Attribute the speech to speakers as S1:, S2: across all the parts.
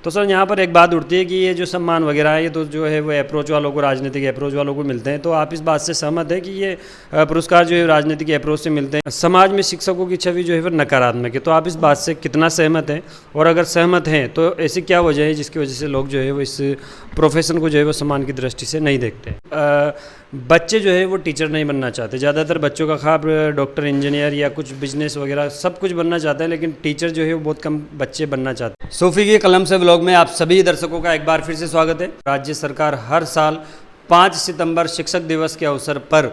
S1: तो सर यहाँ पर एक बात उठती है कि ये जो सम्मान वगैरह है ये तो जो है वो अप्रोच वालों को, राजनीतिक अप्रोच वालों को मिलते हैं। तो आप इस बात से सहमत है कि ये पुरस्कार जो है राजनीतिक अप्रोच से मिलते हैं? समाज में शिक्षकों की छवि जो है वो नकारात्मक है, तो आप इस बात से कितना सहमत हैं? और अगर सहमत हैं तो ऐसी क्या वजह है जिसकी वजह से लोग जो है वो इस प्रोफेशन को जो है वो सम्मान की दृष्टि से नहीं देखते? बच्चे जो है वो टीचर नहीं बनना चाहते, ज़्यादातर बच्चों का ख्वाब डॉक्टर, इंजीनियर या कुछ बिजनेस वगैरह सब कुछ बनना चाहते हैं, लेकिन टीचर जो है वो बहुत कम बच्चे बनना चाहते हैं। सूफी की कलम से व्लॉग में आप सभी दर्शकों का एक बार फिर से स्वागत है। राज्य सरकार हर साल 5 सितंबर शिक्षक दिवस के अवसर पर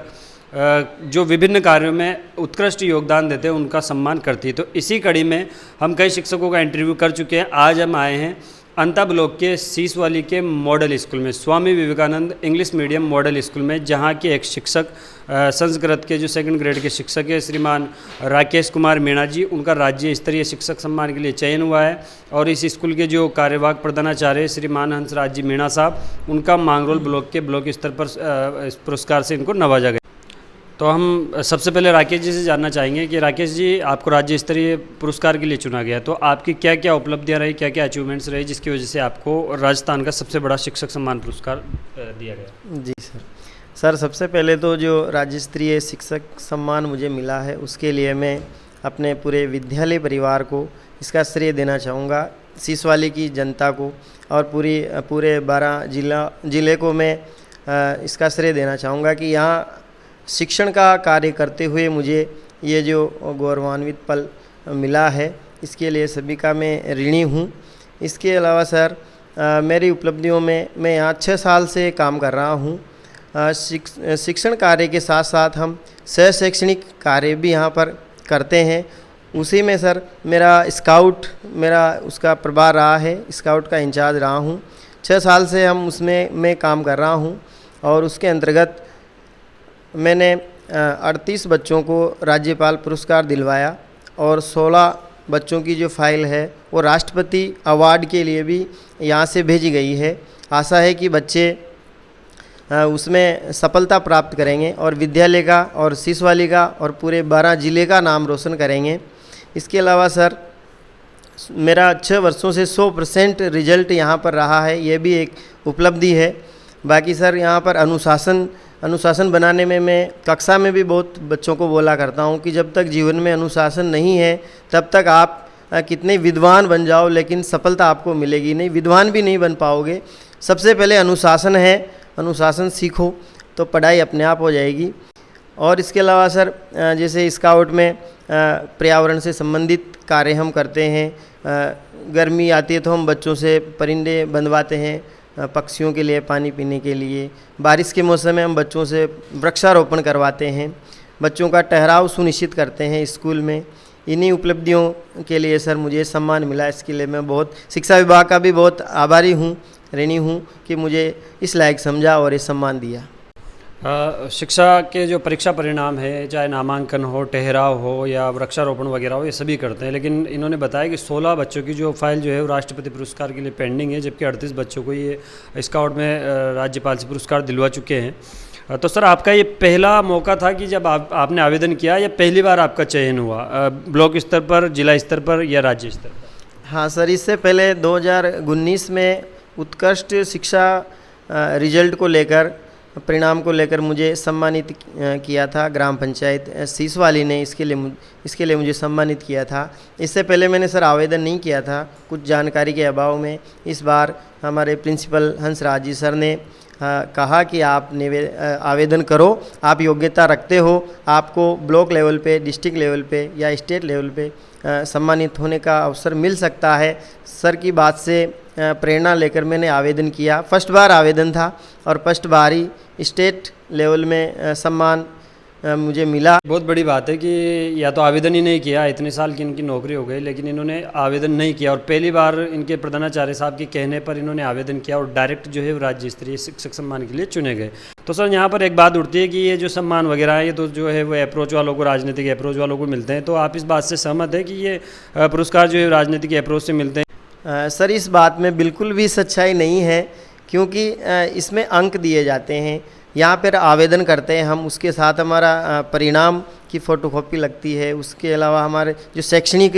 S1: जो विभिन्न कार्यों में उत्कृष्ट योगदान देते हैं उनका सम्मान करती है। तो इसी कड़ी में हम कई शिक्षकों का इंटरव्यू कर चुके हैं। आज हम आए हैं अंता ब्लॉक के सीसवाली के मॉडल स्कूल में, Swami Vivekananda English medium model school में, जहां के एक शिक्षक संस्कृत के जो 2nd ग्रेड के शिक्षक है श्रीमान राकेश कुमार मीणा जी, उनका राज्य स्तरीय शिक्षक सम्मान के लिए चयन हुआ है। और इस स्कूल के जो कार्यवाहक प्रधानाचार्य श्रीमान हंसराज जी मीणा साहब, उनका मांगरोल ब्लॉक के ब्लॉक स्तर पर इस पुरस्कार से इनको नवाजा गया। तो हम सबसे पहले राकेश जी से जानना चाहेंगे कि राकेश जी, आपको राज्य स्तरीय पुरस्कार के लिए चुना गया, तो आपकी क्या क्या उपलब्धियां रही, क्या क्या अचीवमेंट्स रही जिसकी वजह से आपको राजस्थान का सबसे बड़ा शिक्षक सम्मान पुरस्कार दिया गया?
S2: जी सर, सबसे पहले तो जो राज्य स्तरीय शिक्षक सम्मान मुझे मिला है उसके लिए मैं अपने पूरे विद्यालय परिवार को इसका श्रेय देना चाहूँगा, सीसवाली की जनता को और पूरे 12 जिले को मैं इसका श्रेय देना चाहूँगा कि यहाँ शिक्षण का कार्य करते हुए मुझे ये जो गौरवान्वित पल मिला है, इसके लिए सभी का मैं ऋणी हूँ। इसके अलावा सर, मेरी उपलब्धियों में मैं यहाँ 6 साल से काम कर रहा हूँ। शिक्षण कार्य के साथ साथ हम सह शैक्षणिक कार्य भी यहाँ पर करते हैं। उसी में सर मेरा उसका प्रभार रहा है, स्काउट का इंचार्ज रहा हूँ। 6 साल से हम उसमें मैं काम कर रहा हूँ और उसके अंतर्गत मैंने 38 बच्चों को राज्यपाल पुरस्कार दिलवाया और 16 बच्चों की जो फाइल है वो राष्ट्रपति अवार्ड के लिए भी यहाँ से भेजी गई है। आशा है कि बच्चे उसमें सफलता प्राप्त करेंगे और विद्यालय का और सीसवाली का और पूरे 12 जिले का नाम रोशन करेंगे। इसके अलावा सर, मेरा 6 वर्षों से 100% रिजल्ट यहाँ पर रहा है, ये भी एक उपलब्धि है। बाकी सर, यहाँ पर अनुशासन बनाने में मैं कक्षा में भी बहुत बच्चों को बोला करता हूँ कि जब तक जीवन में अनुशासन नहीं है तब तक आप कितने विद्वान बन जाओ लेकिन सफलता आपको मिलेगी नहीं, विद्वान भी नहीं बन पाओगे। सबसे पहले अनुशासन है, अनुशासन सीखो तो पढ़ाई अपने आप हो जाएगी। और इसके अलावा सर, जैसे स्काउट में पर्यावरण से संबंधित कार्य हम करते हैं। गर्मी आती है तो हम बच्चों से परिंदे बंधवाते हैं पक्षियों के लिए पानी पीने के लिए। बारिश के मौसम में हम बच्चों से वृक्षारोपण करवाते हैं, बच्चों का ठहराव सुनिश्चित करते हैं स्कूल में। इन्हीं उपलब्धियों के लिए सर मुझे सम्मान मिला। इसके लिए मैं बहुत शिक्षा विभाग का भी बहुत आभारी हूँ, ऋणी हूँ कि मुझे इस लायक समझा और ये सम्मान दिया।
S1: शिक्षा के जो परीक्षा परिणाम है, चाहे नामांकन हो, ठहराव हो या वृक्षारोपण वगैरह हो, ये सभी करते हैं, लेकिन इन्होंने बताया कि 16 बच्चों की जो फाइल जो है वो राष्ट्रपति पुरस्कार के लिए पेंडिंग है, जबकि 38 बच्चों को ये स्काउट में राज्यपाल से पुरस्कार दिलवा चुके हैं। तो सर, आपका ये पहला मौका था कि जब आपने आवेदन किया, या पहली बार आपका चयन हुआ ब्लॉक स्तर पर, जिला स्तर पर या राज्य स्तर पर?
S2: हाँ सर, इससे पहले 2019 में उत्कृष्ट शिक्षा रिजल्ट को लेकर, परिणाम को लेकर मुझे सम्मानित किया था ग्राम पंचायत सीसवाली ने, इसके लिए मुझे सम्मानित किया था। इससे पहले मैंने सर आवेदन नहीं किया था, कुछ जानकारी के अभाव में। इस बार हमारे प्रिंसिपल हंसराज जी सर ने कहा कि आप आवेदन करो, आप योग्यता रखते हो, आपको ब्लॉक लेवल पे, डिस्ट्रिक्ट लेवल पे या स्टेट लेवल पे सम्मानित होने का अवसर मिल सकता है। सर की बात से प्रेरणा लेकर मैंने आवेदन किया। फर्स्ट बार आवेदन था और फर्स्ट बार ही स्टेट लेवल में सम्मान मुझे मिला।
S1: बहुत बड़ी बात है कि या तो आवेदन ही नहीं किया, इतने साल की इनकी नौकरी हो गई लेकिन इन्होंने आवेदन नहीं किया, और पहली बार इनके प्रधानाचार्य साहब के कहने पर इन्होंने आवेदन किया और डायरेक्ट जो है राज्य स्तरीय शिक्षक सम्मान के लिए चुने गए। तो सर, यहाँ पर एक बात उठती है कि ये जो सम्मान वगैरह है ये तो जो है वो अप्रोच वालों को, राजनीतिक अप्रोच वालों को मिलते हैं, तो आप इस बात से सहमत है कि ये पुरस्कार जो है राजनीतिक अप्रोच से मिलते हैं?
S2: सर, इस बात में बिल्कुल भी सच्चाई नहीं है, क्योंकि इसमें अंक दिए जाते हैं। यहाँ पर आवेदन करते हैं हम, उसके साथ हमारा परिणाम की फ़ोटोकॉपी लगती है। उसके अलावा हमारे जो शैक्षणिक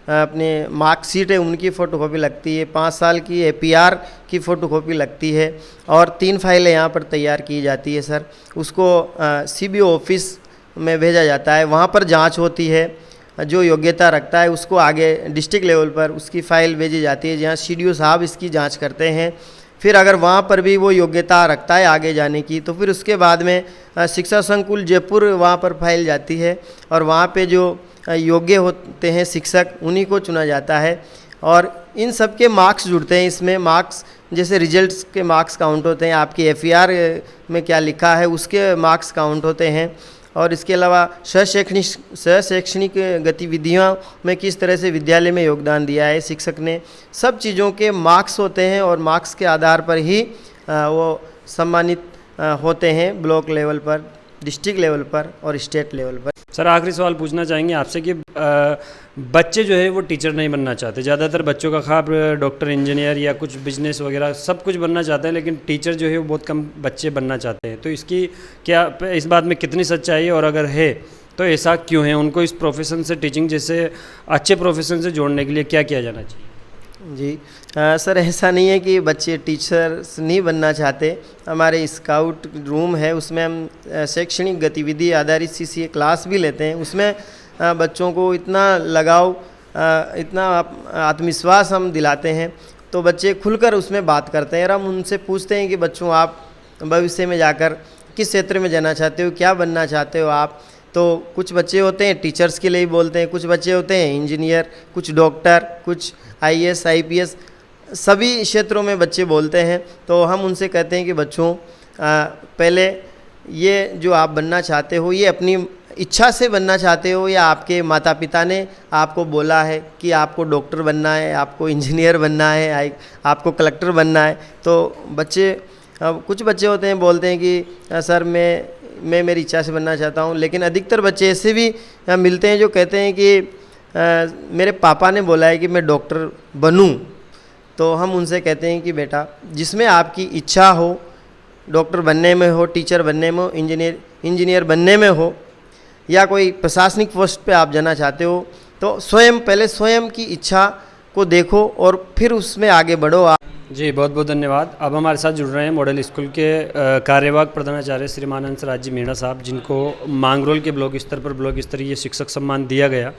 S2: अपने मार्कशीट है उनकी फ़ोटोकॉपी लगती है, 5 साल की APR की फ़ोटोकॉपी लगती है और 3 फाइलें यहाँ पर तैयार की जाती है सर। उसको CBO ऑफिस में भेजा जाता है, वहाँ पर जांच होती है, जो योग्यता रखता है उसको आगे डिस्ट्रिक्ट लेवल पर उसकी फ़ाइल भेजी जाती है, जहाँ CDO साहब इसकी जांच करते हैं। फिर अगर वहाँ पर भी वो योग्यता रखता है आगे जाने की, तो फिर उसके बाद में शिक्षा संकुल जयपुर वहाँ पर फाइल जाती है और वहाँ पे जो योग्य होते हैं शिक्षक उन्हीं को चुना जाता है और इन सब के मार्क्स जुड़ते हैं इसमें। मार्क्स जैसे रिजल्ट्स के मार्क्स काउंट होते हैं, आपकी FER में क्या लिखा है उसके मार्क्स काउंट होते हैं और इसके अलावा सहशैक्षणिक गतिविधियों में किस तरह से विद्यालय में योगदान दिया है शिक्षक ने, सब चीज़ों के मार्क्स होते हैं और मार्क्स के आधार पर ही वो सम्मानित होते हैं ब्लॉक लेवल पर, डिस्ट्रिक्ट लेवल पर और स्टेट लेवल पर।
S1: सर आखिरी सवाल पूछना चाहेंगे आपसे कि बच्चे जो है वो टीचर नहीं बनना चाहते, ज़्यादातर बच्चों का ख्वाब डॉक्टर, इंजीनियर या कुछ बिजनेस वगैरह सब कुछ बनना चाहते हैं, लेकिन टीचर जो है वो बहुत कम बच्चे बनना चाहते हैं। तो इसकी क्या इस बात में कितनी सच्चाई है और अगर है तो ऐसा क्यों है? उनको इस प्रोफेशन से, टीचिंग जैसे अच्छे प्रोफेशन से जोड़ने के लिए क्या किया जाना चाहिए?
S2: जी सर, ऐसा नहीं है कि बच्चे टीचर्स नहीं बनना चाहते। हमारे स्काउट रूम है, उसमें हम शैक्षणिक गतिविधि आधारित CCA क्लास भी लेते हैं। उसमें बच्चों को इतना लगाव, इतना आत्मविश्वास हम दिलाते हैं तो बच्चे खुलकर उसमें बात करते हैं और हम उनसे पूछते हैं कि बच्चों आप भविष्य में जाकर किस क्षेत्र में जाना चाहते हो, क्या बनना चाहते हो आप? तो कुछ बच्चे होते हैं टीचर्स के लिए ही बोलते हैं, कुछ बच्चे होते हैं इंजीनियर, कुछ डॉक्टर, कुछ IAS IPS, सभी क्षेत्रों में बच्चे बोलते हैं। तो हम उनसे कहते हैं कि बच्चों पहले ये जो आप बनना चाहते हो ये अपनी इच्छा से बनना चाहते हो या आपके माता पिता ने आपको बोला है कि आपको डॉक्टर बनना है, आपको इंजीनियर बनना है, आपको कलेक्टर बनना है? तो बच्चे, कुछ बच्चे होते हैं बोलते हैं कि सर मैं मेरी इच्छा से बनना चाहता हूँ, लेकिन अधिकतर बच्चे ऐसे भी मिलते हैं जो कहते हैं कि मेरे पापा ने बोला है कि मैं डॉक्टर बनूँ। तो हम उनसे कहते हैं कि बेटा जिसमें आपकी इच्छा हो, डॉक्टर बनने में हो, टीचर बनने में हो, इंजीनियर बनने में हो या कोई प्रशासनिक पोस्ट पे आप जाना चाहते हो, तो पहले स्वयं की इच्छा को देखो और फिर उसमें आगे बढ़ो आप।
S1: जी बहुत बहुत धन्यवाद। अब हमारे साथ जुड़ रहे हैं मॉडल स्कूल के कार्यवाहक प्रधानाचार्य श्रीमान हंसराज जी मीणा साहब, जिनको मांगरोल के ब्लॉक स्तर पर ब्लॉक स्तरीय शिक्षक सम्मान दिया गया।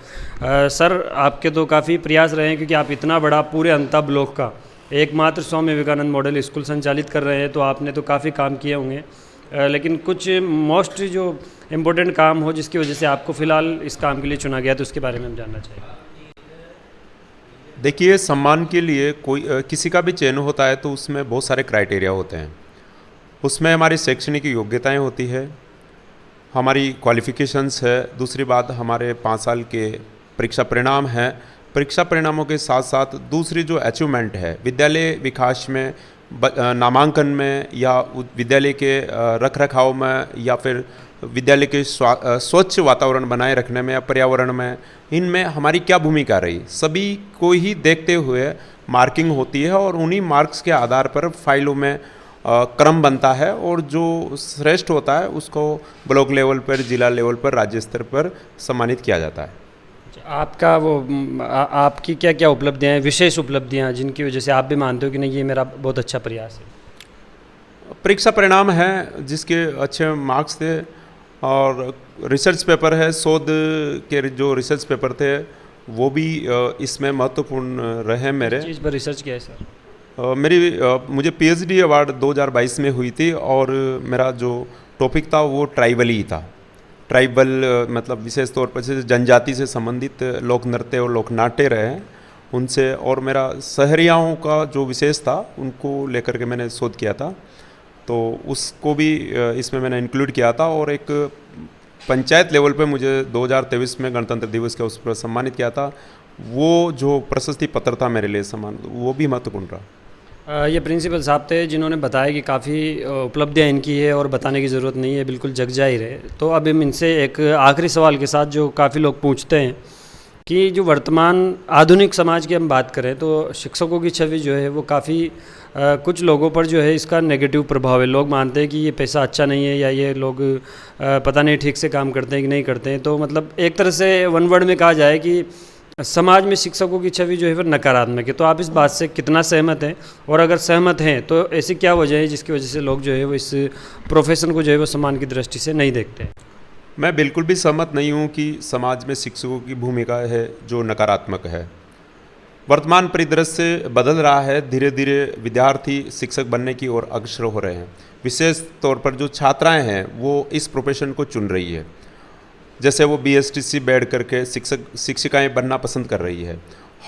S1: सर आपके तो काफ़ी प्रयास रहे हैं, क्योंकि आप इतना बड़ा पूरे अंता ब्लॉक का एकमात्र स्वामी विवेकानंद मॉडल स्कूल संचालित कर रहे हैं, तो आपने तो काफ़ी काम किए होंगे, लेकिन कुछ मोस्ट जो इम्पोर्टेंट काम हो जिसकी वजह से आपको फ़िलहाल इस काम के लिए चुना गया, तो उसके बारे में हम जानना चाहेंगे।
S3: देखिए, सम्मान के लिए किसी का भी चयन होता है तो उसमें बहुत सारे क्राइटेरिया होते हैं। उसमें हमारी शैक्षणिक योग्यताएं होती है, हमारी क्वालिफ़िकेशंस है, दूसरी बात हमारे 5 साल के परीक्षा परिणाम हैं। परीक्षा परिणामों के साथ साथ दूसरी जो अचीवमेंट है विद्यालय विकास में, नामांकन में या विद्यालय के रख रखाव में या फिर विद्यालय के स्वच्छ वातावरण बनाए रखने में या पर्यावरण में, इनमें हमारी क्या भूमिका रही, सभी को ही देखते हुए मार्किंग होती है और उन्हीं मार्क्स के आधार पर फाइलों में क्रम बनता है और जो श्रेष्ठ होता है उसको ब्लॉक लेवल पर, जिला लेवल पर, राज्य स्तर पर सम्मानित किया जाता है।
S1: आपका आपकी क्या क्या उपलब्धियाँ हैं, विशेष उपलब्धियाँ, जिनकी वजह से आप भी मानते हो कि नहीं ये मेरा बहुत अच्छा प्रयास है?
S3: परीक्षा परिणाम है जिसके अच्छे मार्क्स थे और रिसर्च पेपर है, शोध के जो रिसर्च पेपर थे वो भी इसमें महत्वपूर्ण रहे मेरे।
S1: चीज़ पर रिसर्च किया है सर?
S3: मुझे PhD अवार्ड 2022 में हुई थी और मेरा जो टॉपिक था वो ट्राइबल ही था। ट्राइबल मतलब विशेष तौर पर जैसे जनजाति से संबंधित लोक नृत्य और लोक नाट्य रहे उनसे, और मेरा शहरियाओं का जो विशेष था उनको लेकर के मैंने शोध किया था, तो उसको भी इसमें मैंने इंक्लूड किया था। और एक पंचायत लेवल पे मुझे 2023 में गणतंत्र दिवस के उस पर सम्मानित किया था। वो जो प्रशस्ति पत्र था मेरे लिए सम्मान, वो भी महत्वपूर्ण रहा।
S1: ये प्रिंसिपल साहब थे जिन्होंने बताया कि काफ़ी उपलब्धियाँ इनकी है और बताने की ज़रूरत नहीं है, बिल्कुल जग जाहिर है। तो अब हम इनसे एक आखिरी सवाल के साथ, जो काफ़ी लोग पूछते हैं कि जो वर्तमान आधुनिक समाज की हम बात करें तो शिक्षकों की छवि जो है वो काफ़ी कुछ लोगों पर जो है इसका नेगेटिव प्रभाव है। लोग मानते हैं कि ये पैसा अच्छा नहीं है या ये लोग पता नहीं ठीक से काम करते हैं कि नहीं करते हैं। तो मतलब एक तरह से वन वर्ड में कहा जाए कि समाज में शिक्षकों की छवि जो है वो नकारात्मक है, तो आप इस बात से कितना सहमत हैं, और अगर सहमत हैं तो ऐसी क्या वजह है जिसकी वजह से लोग जो है वो इस प्रोफेशन को जो है वो सम्मान की दृष्टि से नहीं देखते हैं?
S3: मैं बिल्कुल भी सहमत नहीं हूँ कि समाज में शिक्षकों की भूमिका है जो नकारात्मक है। वर्तमान परिदृश्य बदल रहा है, धीरे धीरे विद्यार्थी शिक्षक बनने की ओर अग्रसर हो रहे हैं। विशेष तौर पर जो छात्राएं हैं वो इस प्रोफेशन को चुन रही है, जैसे वो BSTC बैठ करके शिक्षिकाएं बनना पसंद कर रही है।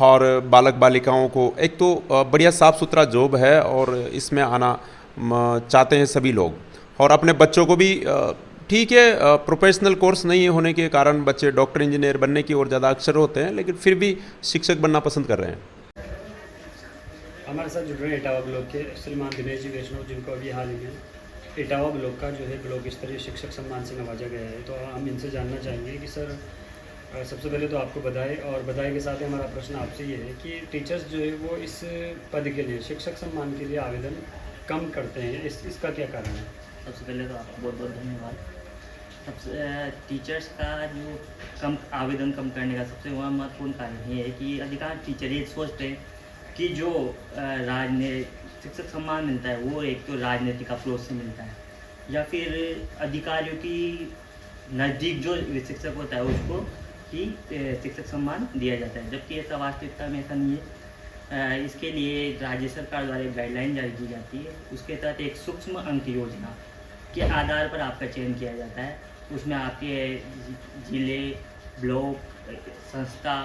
S3: और बालक बालिकाओं को एक तो बढ़िया साफ़ सुथरा जॉब है और इसमें आना चाहते हैं सभी लोग, और अपने बच्चों को भी ठीक है, प्रोफेशनल कोर्स नहीं होने के कारण बच्चे डॉक्टर इंजीनियर बनने की ओर ज़्यादा अक्षर होते हैं, लेकिन फिर भी शिक्षक बनना पसंद कर रहे हैं।
S1: हमारे साथ जुड़ रहे हैं इटावा ब्लॉक के श्रीमान दिनेश जी वैष्णव, जिनको अभी हाल ही में इटावा ब्लॉक का जो है ब्लॉक स्तरीय शिक्षक सम्मान से नवाजा गया है। तो हम इनसे जानना चाहेंगे कि सर, सबसे पहले तो आपको बधाई, और बधाई के साथ ही हमारा प्रश्न आपसे ये है कि टीचर्स जो है वो इस पद के लिए, शिक्षक सम्मान के लिए आवेदन कम करते हैं, इसका क्या कारण है?
S4: सबसे पहले तो आपका बहुत बहुत धन्यवाद। सबसे टीचर्स का जो आवेदन कम करने का सबसे वह महत्वपूर्ण कारण ये है कि अधिकांश टीचर ये सोचते हैं कि जो शिक्षक सम्मान मिलता है वो एक तो राजनीतिक अप्रोच से मिलता है, या फिर अधिकारियों की नज़दीक जो शिक्षक होता है उसको ही शिक्षक सम्मान दिया जाता है, जबकि ऐसा वास्तविकता में ऐसा नहीं है। इसके लिए राज्य सरकार द्वारा एक गाइडलाइन जारी की जाती है, उसके तहत एक सूक्ष्म अंक योजना के आधार पर आपका चयन किया जाता है। उसमें आपके जिले, ब्लॉक, संस्था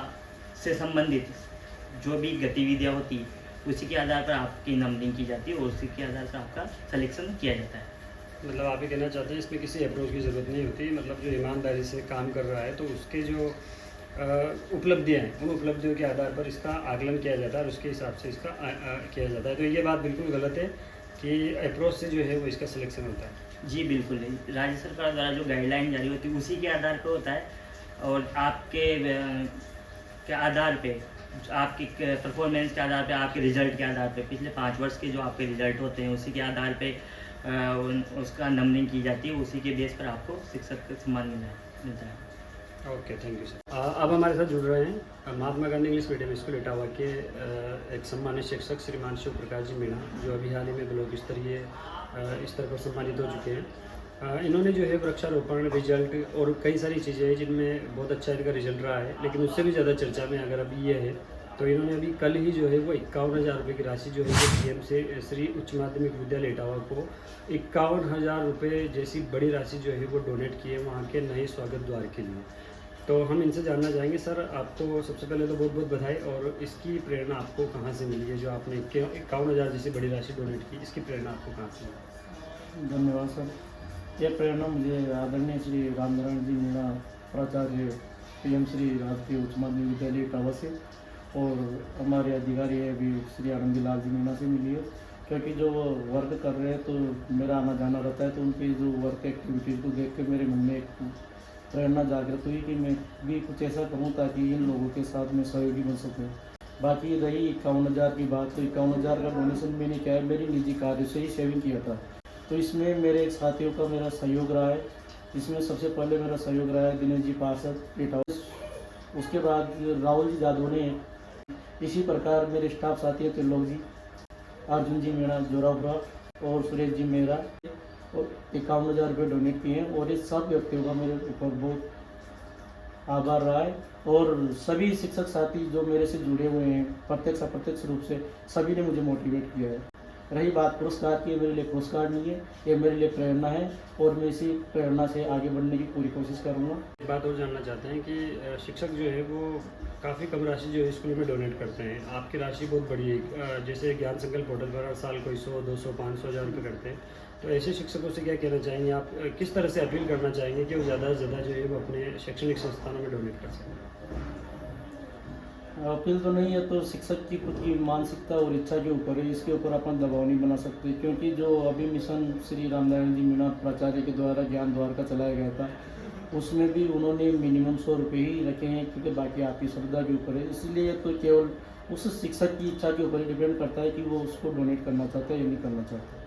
S4: से संबंधित जो भी गतिविधियाँ होती है उसी के आधार पर आपकी नंबरिंग की जाती है और उसी के आधार पर आपका सिलेक्शन किया जाता है।
S1: मतलब आप ये कहना चाहते हैं इसमें किसी अप्रोच की ज़रूरत नहीं होती, मतलब जो ईमानदारी से काम कर रहा है तो उसके जो उपलब्धियाँ हैं उन उपलब्धियों के आधार पर इसका आकलन किया जाता है और उसके हिसाब से इसका किया जाता है। तो ये बात बिल्कुल गलत है कि अप्रोच से जो है वो इसका सिलेक्शन होता है।
S4: जी बिल्कुल नहीं, राज्य सरकार द्वारा जो गाइडलाइन जारी होती है उसी के आधार पर होता है, और आपके के आधार पे, आपकी परफॉर्मेंस के आधार पे, आपके रिजल्ट के आधार पे, पिछले 5 वर्ष के जो आपके रिजल्ट होते हैं उसी के आधार पे उसका नंबरिंग की जाती है, उसी के बेस पर आपको शिक्षक का सम्मान मिलता है।
S1: Okay, thank you sir. अब हमारे साथ जुड़ रहे हैं Mahatma Gandhi English medium school Etawah के एक सम्मानित शिक्षक श्रीमान शिव प्रकाश जी मीणा, जो अभी हाल ही में ब्लॉक स्तरीय स्तर पर सम्मानित हो चुके हैं। इन्होंने जो है वृक्षारोपण, रिजल्ट और कई सारी चीज़ें हैं जिनमें बहुत अच्छा इनका रिजल्ट रहा है, लेकिन उससे भी ज़्यादा चर्चा में अगर अभी ये है तो इन्होंने अभी कल ही जो है वो 51,000 रुपये की राशि जो है PM से श्री उच्च माध्यमिक विद्यालय इटावा को 51,000 रुपये जैसी बड़ी राशि जो है वो डोनेट की है वहाँ के नए स्वागत द्वार के लिए। तो हम इनसे जानना चाहेंगे, सर आपको सबसे पहले तो बहुत बहुत बधाई, और इसकी प्रेरणा आपको कहाँ से मिली है जो आपने 51,000 जैसी बड़ी राशि डोनेट की, इसकी प्रेरणा आपको कहाँ से मिली?
S5: धन्यवाद सर। यह प्रेरणा मुझे आदरणीय श्री रामनारायण जी मीणा प्राचार्य PM श्री राजकीय उच्च माध्यमिक विद्यालय इटावा से और हमारे अधिकारी है भी श्री आनंदीलाल जी मीणा से मिली है, क्योंकि जो वो वर्क कर रहे हैं तो मेरा आना जाना रहता है, तो उनकी जो वर्क एक्टिविटीज़ को देख के मेरे मन में एक प्रेरणा जागृत हुई कि मैं भी कुछ ऐसा करूँ ताकि इन लोगों के साथ मैं सहयोगी बन सकूँ। बाकी रही 51,000 की बात, तो 51,000 का डोनेशन मैंने क्या है मेरी निजी कार्य से ही सेविंग किया था, तो इसमें मेरे साथियों का मेरा सहयोग रहा है। इसमें सबसे पहले मेरा सहयोग रहा है दिनेश जी पार्षद इटावा, उसके बाद राहुल जी जादव ने, इसी प्रकार मेरे स्टाफ साथी त्रिलोक जी, अर्जुन जी मीणा जोरापुरा और सुरेश जी मेहरा, और 51,000 रुपये डोनेट किए हैं, और इस सब व्यक्तियों का मेरे ऊपर बहुत आभार रहा है। और सभी शिक्षक साथी जो मेरे से जुड़े हुए हैं प्रत्यक्ष अप्रत्यक्ष रूप से, सभी ने मुझे मोटिवेट किया है। रही बात पुरस्कार की, मेरे लिए पुरस्कार नहीं है, ये मेरे लिए प्रेरणा है, और मैं इसी प्रेरणा से आगे बढ़ने की पूरी कोशिश करूँगा।
S1: एक बात और जानना चाहते हैं कि शिक्षक जो है वो काफ़ी कम राशि जो है स्कूल में डोनेट करते हैं, आपकी राशि बहुत बड़ी है, जैसे ज्ञान संकल्प पोर्टल पर हर साल कोई 100, 200, 500,000 रुपये करते हैं, तो ऐसे शिक्षकों से क्या कहना चाहेंगे आप, किस तरह से अपील करना चाहेंगे कि वो ज़्यादा से ज़्यादा जो है वो अपने शैक्षणिक संस्थानों में डोनेट कर सकें?
S5: अपील तो नहीं है, तो शिक्षक की खुद की मानसिकता और इच्छा के ऊपर है, इसके ऊपर अपन दबाव नहीं बना सकते, क्योंकि जो अभी मिशन श्री रामनारायण जी मीणा प्राचार्य के द्वारा ज्ञान द्वार का चलाया गया था, उसमें भी उन्होंने मिनिमम 100 रुपये ही रखे हैं, क्योंकि बाकी आपकी श्रद्धा के ऊपर है। इसलिए तो केवल उस शिक्षक की इच्छा के ऊपर ही डिपेंड करता है कि वो उसको डोनेट करना चाहता है या नहीं करना चाहता है।